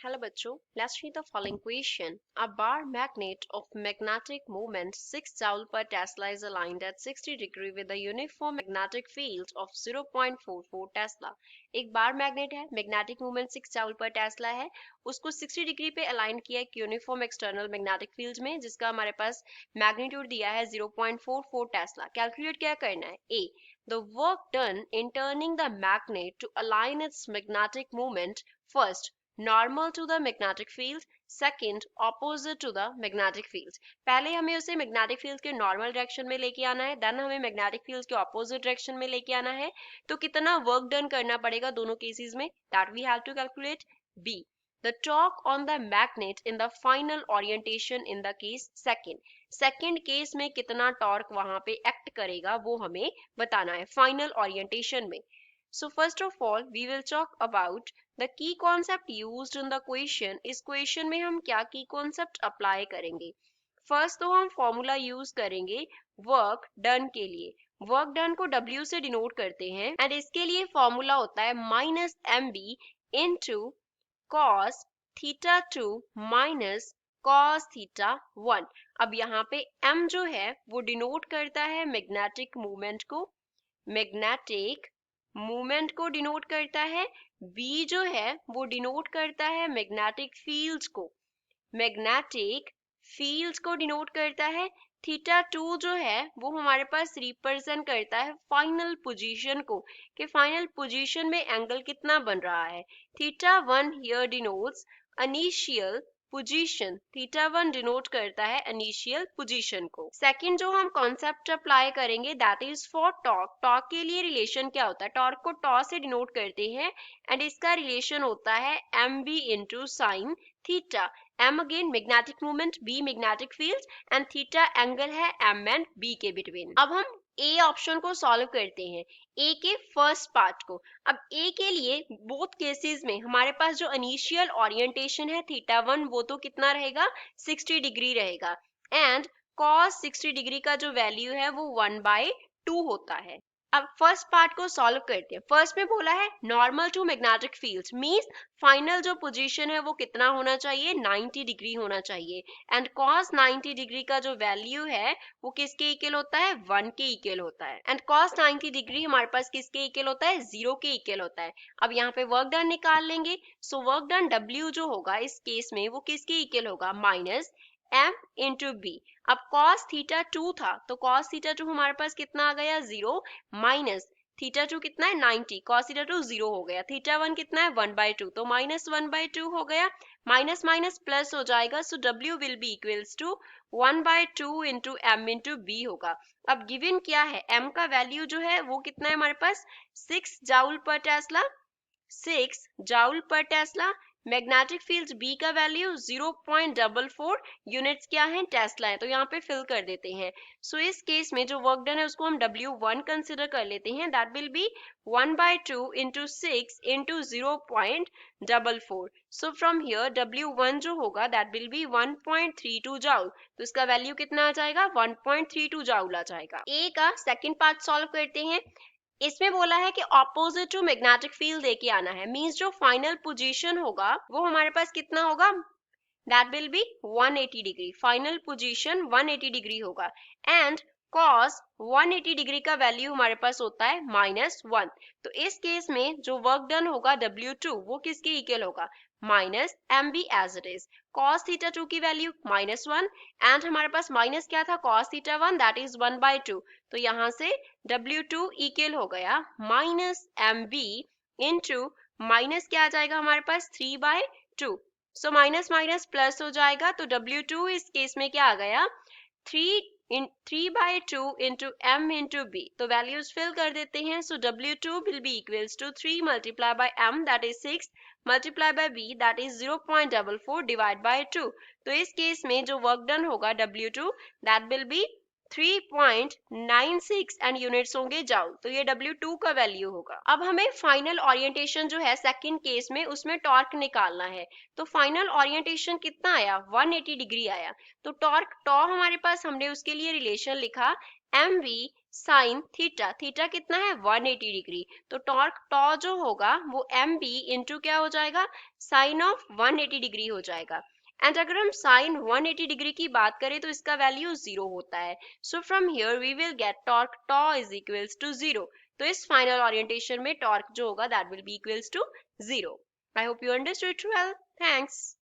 Hello bachcho, let's read the following question. A bar magnet of magnetic moment 6 joule per Tesla is aligned at 60 degree with a uniform magnetic field of 0.44 Tesla. एक bar magnet है, magnetic movement 6 joule पर Tesla है, उसको 60 degree पे align किया एक uniform external magnetic field में जिसका हमारे पास मैग्नीट्यूड दिया है 0.44 टेस्ला. कैलकुलेट क्या करना है? ए, the work done in turning the magnet to align its magnetic moment. First, normal to the magnetic field, second opposite to the magnetic field. पहले हमें उसे magnetic field के normal direction में लेके आना है, then हमें magnetic field के opposite direction में लेके आना है. तो कितना work done करना पड़ेगा दोनों cases में, that we have to calculate. B, the torque on the magnet in the final orientation in the case second case में कितना टॉर्क वहां पे एक्ट करेगा वो हमें बताना है फाइनल ओरिएंटेशन में. So first of all we will talk about the key concept used in the question. इस क्वेश्चन में हम क्या की कॉन्सेप्ट अप्लाई करेंगे? फर्स्ट तो हम फॉर्मूला यूज करेंगे वर्क डन के लिए. वर्क डन को W से डिनोट करते हैं एंड इसके लिए फॉर्मूला होता है minus MB into cos theta 2 minus cos theta 1. अब यहाँ पे m जो है वो डिनोट करता है मैग्नेटिक मूवमेंट को डिनोट करता है. b जो है वो डिनोट करता है मैग्नेटिक फील्ड्स को डिनोट करता है. थीटा 2 जो है वो हमारे पास रिप्रेजेंट करता है फाइनल पोजीशन को कि फाइनल पोजीशन में एंगल कितना बन रहा है. Theta 1 here denotes initial position. Theta 1 denote करता है इनिशियल पोजीशन को. सेकंड जो हम कॉन्सेप्ट अप्लाई करेंगे that is for torque. Torque के लिए रिलेशन क्या होता है? टॉर्क को टॉ से डिनोट करते हैं एंड इसका रिलेशन होता है mb into sine theta. m again magnetic movement, b magnetic field and theta angle है m एंड b के बिटवीन. अब हम ए ऑप्शन को सॉल्व करते हैं, ए के फर्स्ट पार्ट को. अब ए के लिए बोथ केसेस में हमारे पास जो इनिशियल ओरिएंटेशन है थीटा 1 वो तो कितना रहेगा 60 डिग्री रहेगा एंड cos 60 डिग्री का जो वैल्यू है वो 1/2 होता है. अब फर्स्ट पार्ट को सॉल्व करते हैं. फर्स्ट में बोला है normal to magnetic field means final जो पोजीशन है वो कितना होना चाहिए 90 डिग्री होना चाहिए एंड cos 90 डिग्री का जो वैल्यू है वो किसके इक्वल होता है 1 के इक्वल होता है एंड cos 90 डिग्री हमारे पास किसके इक्वल होता है 0 के इक्वल होता है. अब यहाँ पे वर्क डन निकाल लेंगे. सो वर्क डन W जो होगा इस केस में वो किसके इक्वल होगा माइनस m इंटू b. अब cos थीटा 2 था तो cos थीटा 2 हमारे पास कितना आ गया 0 माइनस थीटा 2 कितना है 90, cos थीटा 2 0 हो गया. थीटा 1 कितना है 1/2 तो माइनस 1/2 हो गया. माइनस माइनस प्लस हो जाएगा. So W will be equals to 1/2 into m into b होगा. अब गिवन क्या है m का वैल्यू जो है वो कितना है हमारे पास 6 जूल पर टेस्ला. मैग्नेटिक फील्ड B का वैल्यू 0.44 यूनिट्स क्या है टेस्ला है. तो यहाँ पे फिल कर देते हैं. सो इस केस में जो वर्क डन है उसको हम W1 कंसिडर कर लेते हैं. That will B 1/2 into 6 into 0.44. So from here W1 जो होगा दैट विल बी 1.32 जूल. तो इसका वैल्यू कितना आ जाएगा 1.32 जूल आ जाएगा. ए का सेकेंड पार्ट सॉल्व करते हैं. इसमें बोला है कि ऑपोजिट टू मैग्नेटिक फील्ड लेके आना है मींस जो फाइनल पोजीशन होगा वो हमारे पास कितना होगा that will B 180 degree. Final position 180 degree होगा एंड cos 180 डिग्री का वैल्यू हमारे पास होता है -1. तो इस केस में जो वर्क डन होगा W2 वो किसके इक्वल होगा minus MB as it is. cos theta 2 की वैल्यू -1 एंड हमारे पास माइनस क्या था cos थीटा 1 दैट इज 1/2. तो यहाँ से W2 इक्वल हो गया माइनस MB इंटू माइनस क्या आ जाएगा हमारे पास 3/2. सो माइनस माइनस प्लस हो जाएगा. तो W2 इस केस में क्या आ गया 3/2 इंटू m इंटू b. तो वैल्यूज फिल कर देते हैं. So W2 will be equals to 3 multiply by m that is 6 multiply by b that is 0.44 divide by 2. तो इस केस में जो वर्क डन होगा W2 that will B 3.96 and units होंगे जूल. तो ये W2 का वैल्यू होगा. अब हमें फाइनल ओरिएंटेशन जो है सेकंड केस में उसमें टॉर्क निकालना है. तो फाइनल ओरिएंटेशन कितना आया 180 डिग्री आया. तो टॉर्क टॉ हमारे पास हमने उसके लिए रिलेशन लिखा M V sine theta, theta कितना है 180 डिग्री, तो टॉर्क टॉ जो होगा वो एम बी इंटू क्या हो जाएगा साइन ऑफ 180 डिग्री हो जाएगा। एंड अगर हम साइन 180 डिग्री की बात करें तो इसका वैल्यू 0 होता है। So from here we will get torque tau is equals to 0। तो इस फाइनल ओरिएंटेशन में टॉर्क जो होगा that will be equals to 0। I hope you understood it well. Thanks.